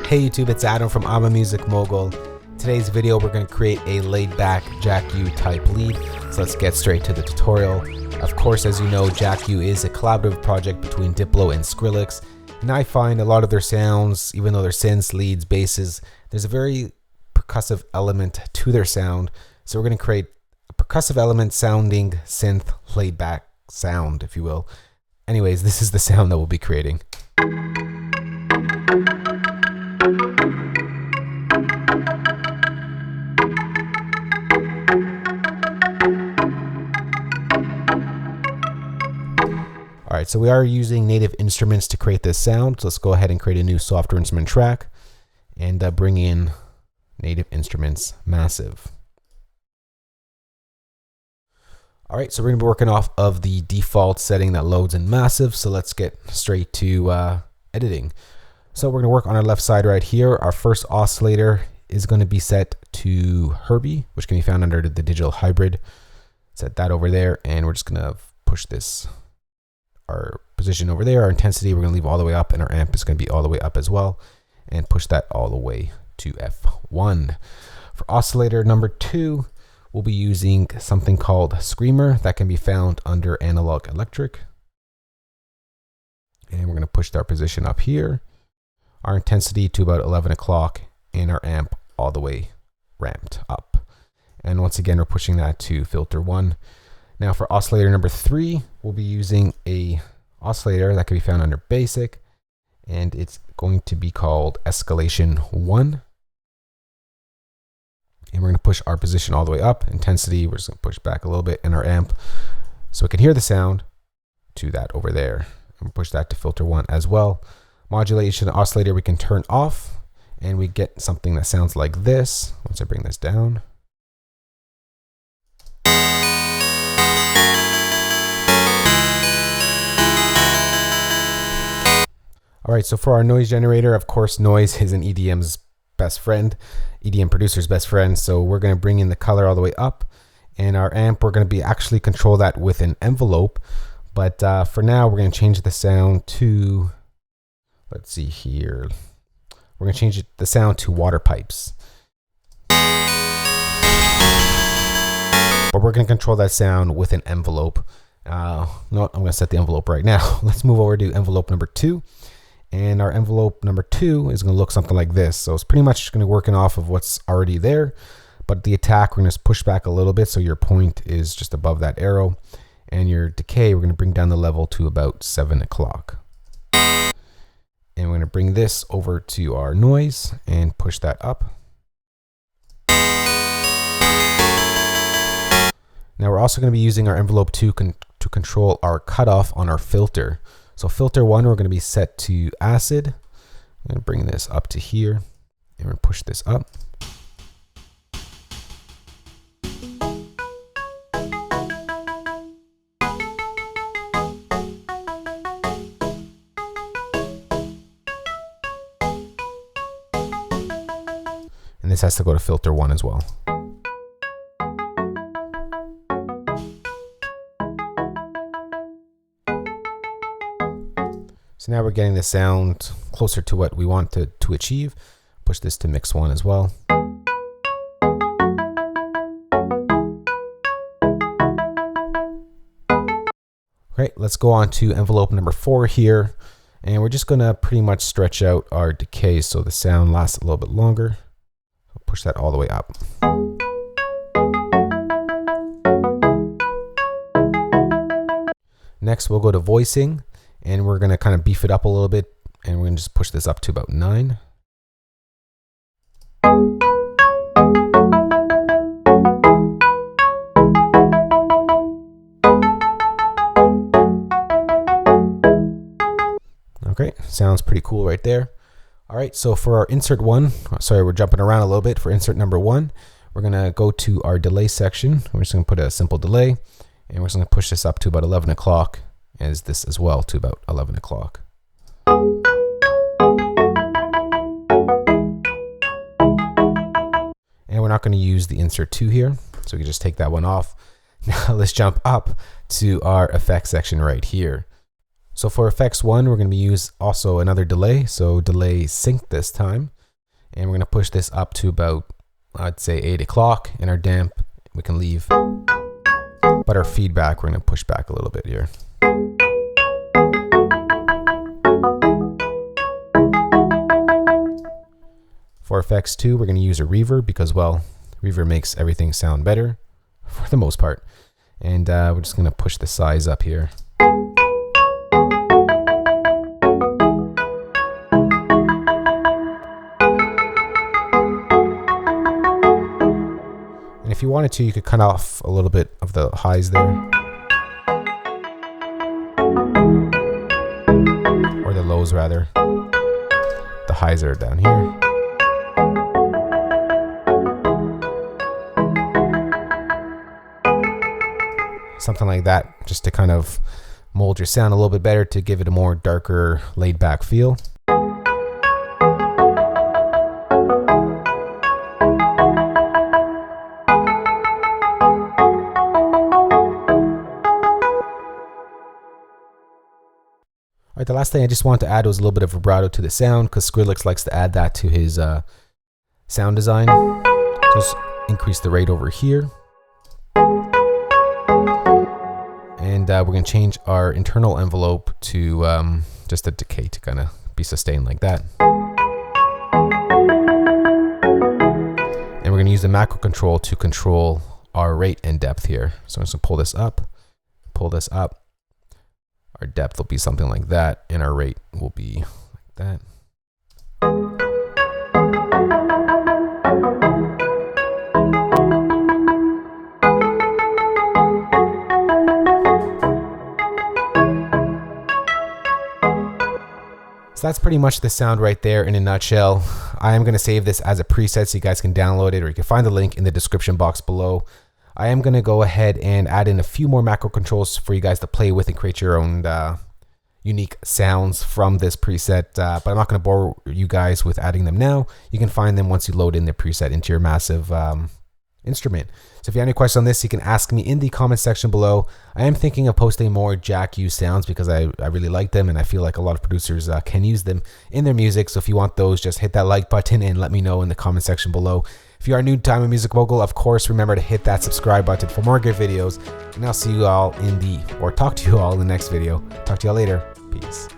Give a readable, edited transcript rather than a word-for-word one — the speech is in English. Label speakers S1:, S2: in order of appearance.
S1: Hey YouTube, it's Adam from I'm a Music Mogul. Today's video we're going to create a laid-back Jack U type lead, so let's get straight to the tutorial. Of course, as you know, Jack U is a collaborative project between Diplo and Skrillex, and I find a lot of their sounds, even though they're synths, leads, basses, there's a very percussive element to their sound, so we're going to create a percussive element sounding synth laid-back sound, if you will. Anyways, this is the sound that we'll be creating. Alright, so we are using native instruments to create this sound, so let's go ahead and create a new software instrument track and bring in native instruments massive. Alright, so we're going to be working off of the default setting that loads in massive, so let's get straight to editing. So we're going to work on our left side right here. Our first oscillator is going to be set to Herbie, which can be found under the digital hybrid. Set that over there, and we're just going to push this, our position over there. Our intensity we're going to leave all the way up, and our amp is going to be all the way up as well, and push that all the way to F1. For oscillator number 2, we'll be using something called Screamer that can be found under analog electric. And we're going to push our position up here, our intensity to about 11 o'clock, and our amp all the way ramped up. And once again, we're pushing that to filter 1. Now for oscillator number 3, we'll be using a oscillator that can be found under basic, and it's going to be called escalation 1. And we're going to push our position all the way up. Intensity, we're just going to push back a little bit, and our amp, so we can hear the sound, to that over there. And we'll push that to filter 1 as well. Modulation oscillator we can turn off, and we get something that sounds like this. Once I bring this down. Alright, so for our noise generator, of course, noise is an EDM's best friend, EDM producer's best friend, so we're going to bring in the color all the way up, and our amp, we're going to be actually control that with an envelope, but for now, we're going to change the sound to, let's see here, we're going to change the sound to water pipes. But we're going to control that sound with an envelope. No, I'm going to set the envelope right now. Let's move over to envelope number 2. And our envelope number 2 is going to look something like this. So it's pretty much going to be working off of what's already there. But the attack, we're going to push back a little bit so your point is just above that arrow. And your decay, we're going to bring down the level to about 7 o'clock. And we're going to bring this over to our noise and push that up. Now we're also going to be using our envelope 2 to control our cutoff on our filter. So filter 1, we're going to be set to acid. I'm going to bring this up to here, and we're going to push this up. And this has to go to filter 1 as well. So now we're getting the sound closer to what we want to achieve. Push this to mix 1 as well. Great, let's go on to envelope number 4 here. And we're just going to pretty much stretch out our decay so the sound lasts a little bit longer. I'll push that all the way up. Next, we'll go to voicing. And we're going to kind of beef it up a little bit, and we're going to just push this up to about 9. Okay, sounds pretty cool right there. All right, so for our insert 1, sorry, we're jumping around a little bit. For insert number 1, we're going to go to our delay section. We're just going to put a simple delay, and we're just going to push this up to about 11 o'clock. As this as well to about 11 o'clock. And we're not going to use the insert 2 here, so we can just take that one off. Now let's jump up to our effects section right here. So for effects 1, we're going to use also another delay. So delay synth this time. And we're going to push this up to about, I'd say 8 o'clock, and our damp we can leave. But our feedback, we're going to push back a little bit here. For effects too, we're going to use a reverb because, well, reverb makes everything sound better for the most part. And we're just going to push the size up here. And if you wanted to, you could cut off a little bit of the highs there. Or the lows rather. The highs are down here. Something like that, just to kind of mold your sound a little bit better, to give it a more darker, laid back feel. Alright, the last thing I just wanted to add was a little bit of vibrato to the sound, because Skrillex likes to add that to his sound design. Just increase the rate over here. And we're going to change our internal envelope to just a decay to kind of be sustained like that. And we're going to use the macro control to control our rate and depth here. So I'm just going to pull this up. Our depth will be something like that, and our rate will be like that. So that's pretty much the sound right there in a nutshell. I am going to save this as a preset so you guys can download it, or you can find the link in the description box below. I am going to go ahead and add in a few more macro controls for you guys to play with and create your own unique sounds from this preset, but I'm not going to bore you guys with adding them now. You can find them once you load in the preset into your Massive instrument. So if you have any questions on this, you can ask me in the comment section below. I am thinking of posting more Jack U sounds because I really like them, and I feel like a lot of producers can use them in their music. So if you want those, just hit that like button and let me know in the comment section below. If you are new to I'm a Music Mogul, of course, remember to hit that subscribe button for more great videos. And I'll see you all talk to you all in the next video. Talk to you all later. Peace.